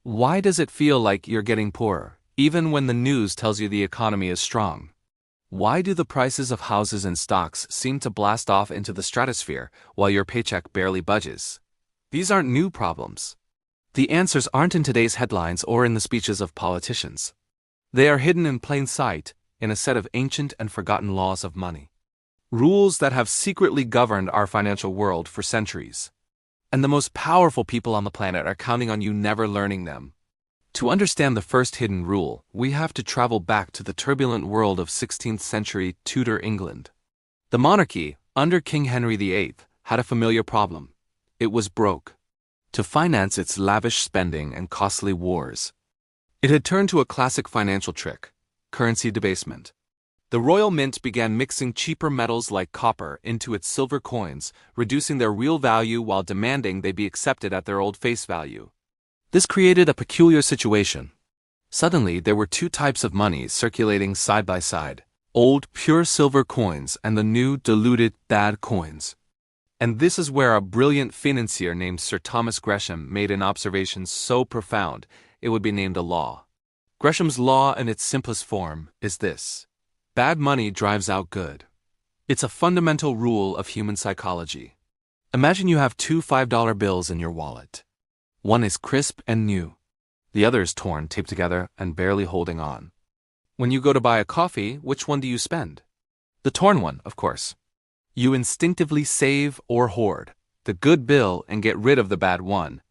Why does it feel like you're getting poorer, even when the news tells you the economy is strong? Why do the prices of houses and stocks seem to blast off into the stratosphere while your paycheck barely budges? These aren't new problems. The answers aren't in today's headlines or in the speeches of politicians. They are hidden in plain sight in a set of ancient and forgotten laws of money. Rules that have secretly governed our financial world for centuries. And the most powerful people on the planet are counting on you never learning them. To understand the first hidden rule, we have to travel back to the turbulent world of 16th century Tudor England. The monarchy, under King Henry VIII, had a familiar problem. It was broke. To finance its lavish spending and costly wars, it had turned to a classic financial trick: currency debasement. The royal mint began mixing cheaper metals like copper into its silver coins, reducing their real value while demanding they be accepted at their old face value. This created a peculiar situation. Suddenly, there were two types of money circulating side by side: old pure silver coins and the new diluted bad coins. And this is where a brilliant financier named Sir Thomas Gresham made an observation so profound it would be named a law. Gresham's law in its simplest form is this: bad money drives out good. It's a fundamental rule of human psychology. Imagine you have two $5 bills in your wallet. One is crisp and new. The other is torn, taped together, and barely holding on. When you go to buy a coffee, which one do you spend? The torn one, of course. You instinctively save or hoard the good bill and get rid of the bad one.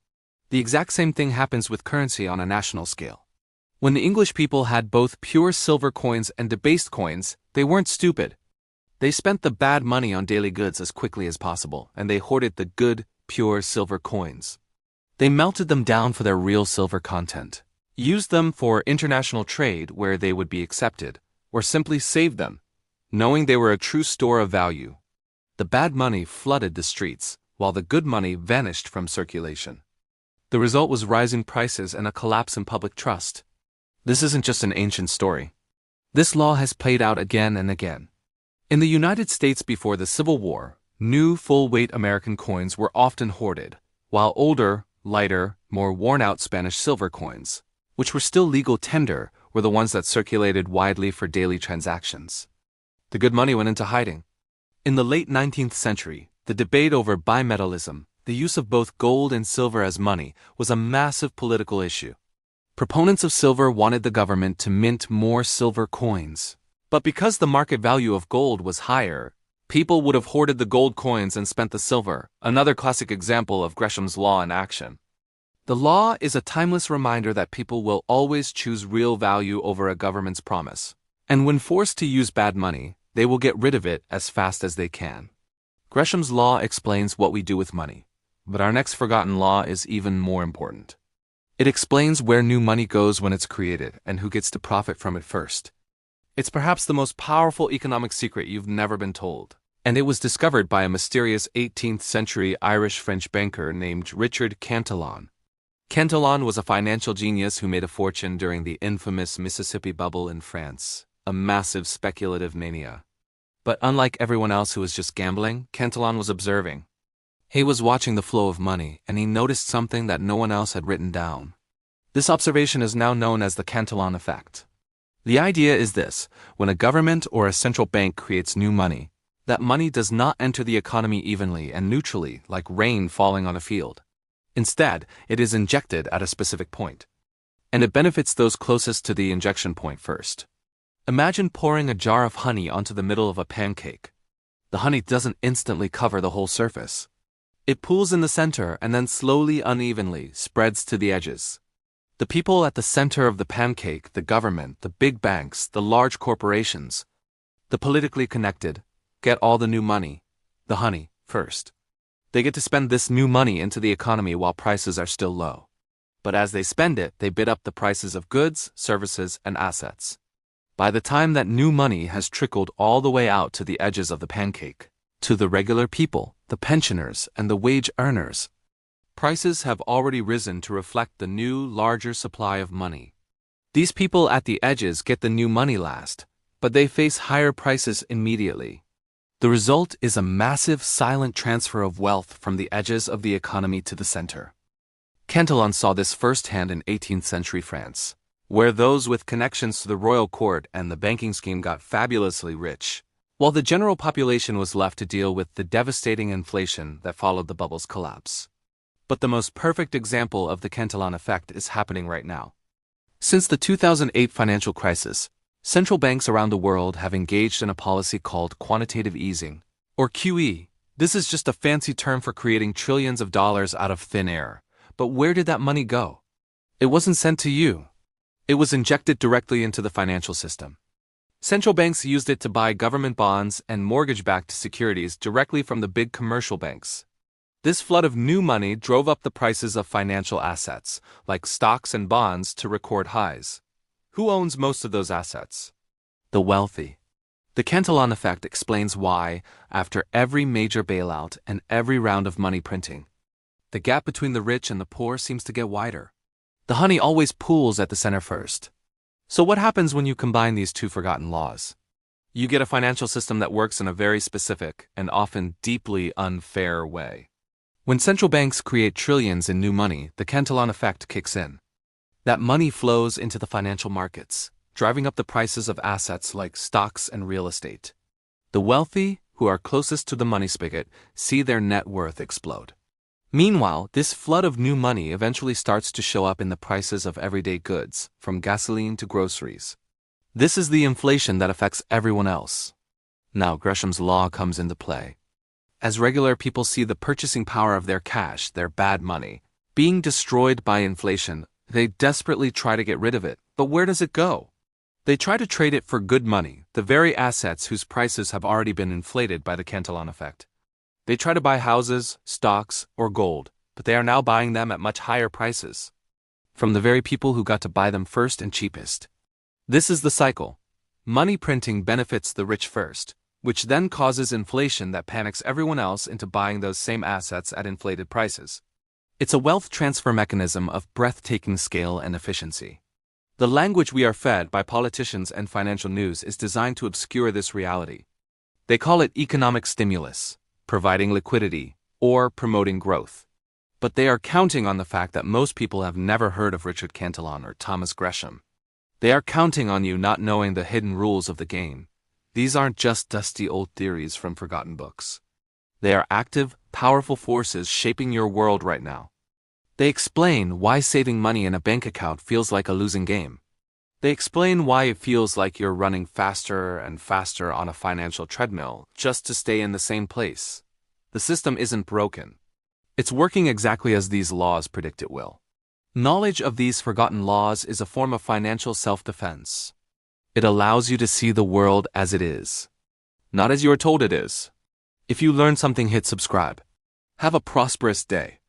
The exact same thing happens with currency on a national scale. When the English people had both pure silver coins and debased coins, they weren't stupid. They spent the bad money on daily goods as quickly as possible, and they hoarded the good, pure silver coins. They melted them down for their real silver content, used them for international trade where they would be accepted, or simply saved them, knowing they were a true store of value. The bad money flooded the streets, while the good money vanished from circulation. The result was rising prices and a collapse in public trust. This isn't just an ancient story. This law has played out again and again. In the United States before the Civil War, new full-weight American coins were often hoarded, while older, lighter, more worn-out Spanish silver coins, which were still legal tender, were the ones that circulated widely for daily transactions. The good money went into hiding. In the late 19th century, the debate over bimetallism, the use of both gold and silver as money, was a massive political issue. Proponents of silver wanted the government to mint more silver coins. But because the market value of gold was higher, people would have hoarded the gold coins and spent the silver, another classic example of Gresham's law in action. The law is a timeless reminder that people will always choose real value over a government's promise. And when forced to use bad money, they will get rid of it as fast as they can. Gresham's law explains what we do with money, but our next forgotten law is even more important. It explains where new money goes when it's created and who gets to profit from it first. It's perhaps the most powerful economic secret you've never been told, and it was discovered by a mysterious 18th century Irish-French banker named Richard Cantillon. Cantillon was a financial genius who made a fortune during the infamous Mississippi bubble in France, a massive speculative mania. But unlike everyone else who was just gambling, Cantillon was observing. He was watching the flow of money, and he noticed something that no one else had written down. This observation is now known as the Cantillon Effect. The idea is this: when a government or a central bank creates new money, that money does not enter the economy evenly and neutrally like rain falling on a field. Instead, it is injected at a specific point, and it benefits those closest to the injection point first. Imagine pouring a jar of honey onto the middle of a pancake. The honey doesn't instantly cover the whole surface. It pools in the center and then slowly, unevenly spreads to the edges. The people at the center of the pancake, the government, the big banks, the large corporations, the politically connected, get all the new money, the honey, first. They get to spend this new money into the economy while prices are still low. But as they spend it, they bid up the prices of goods, services, and assets. By the time that new money has trickled all the way out to the edges of the pancake, to the regular people, the pensioners, and the wage earners, prices have already risen to reflect the new, larger supply of money. These people at the edges get the new money last, but they face higher prices immediately. The result is a massive, silent transfer of wealth from the edges of the economy to the center. Cantillon saw this firsthand in 18th century France, where those with connections to the royal court and the banking scheme got fabulously rich, while the general population was left to deal with the devastating inflation that followed the bubble's collapse. But the most perfect example of the Cantillon effect is happening right now. Since the 2008 financial crisis, central banks around the world have engaged in a policy called quantitative easing, or QE. This is just a fancy term for creating trillions of dollars out of thin air. But where did that money go? It wasn't sent to you. It was injected directly into the financial system. Central banks used it to buy government bonds and mortgage-backed securities directly from the big commercial banks. This flood of new money drove up the prices of financial assets, like stocks and bonds, to record highs. Who owns most of those assets? The wealthy. The Cantillon effect explains why, after every major bailout and every round of money printing, the gap between the rich and the poor seems to get wider. The honey always pools at the center first. So what happens when you combine these two forgotten laws? You get a financial system that works in a very specific and often deeply unfair way. When central banks create trillions in new money, the Cantillon effect kicks in. That money flows into the financial markets, driving up the prices of assets like stocks and real estate. The wealthy, who are closest to the money spigot, see their net worth explode. Meanwhile, this flood of new money eventually starts to show up in the prices of everyday goods, from gasoline to groceries. This is the inflation that affects everyone else. Now Gresham's law comes into play. As regular people see the purchasing power of their cash, their bad money, being destroyed by inflation, they desperately try to get rid of it. But where does it go? They try to trade it for good money, the very assets whose prices have already been inflated by the Cantillon effect. They try to buy houses, stocks, or gold, but they are now buying them at much higher prices, from the very people who got to buy them first and cheapest. This is the cycle. Money printing benefits the rich first, which then causes inflation that panics everyone else into buying those same assets at inflated prices. It's a wealth transfer mechanism of breathtaking scale and efficiency. The language we are fed by politicians and financial news is designed to obscure this reality. They call it economic stimulus, providing liquidity, or promoting growth. But they are counting on the fact that most people have never heard of Richard Cantillon or Thomas Gresham. They are counting on you not knowing the hidden rules of the game. These aren't just dusty old theories from forgotten books. They are active, powerful forces shaping your world right now. They explain why saving money in a bank account feels like a losing game. They explain why it feels like you're running faster and faster on a financial treadmill just to stay in the same place. The system isn't broken. It's working exactly as these laws predict it will. Knowledge of these forgotten laws is a form of financial self-defense. It allows you to see the world as it is, not as you are told it is. If you learned something, hit subscribe. Have a prosperous day.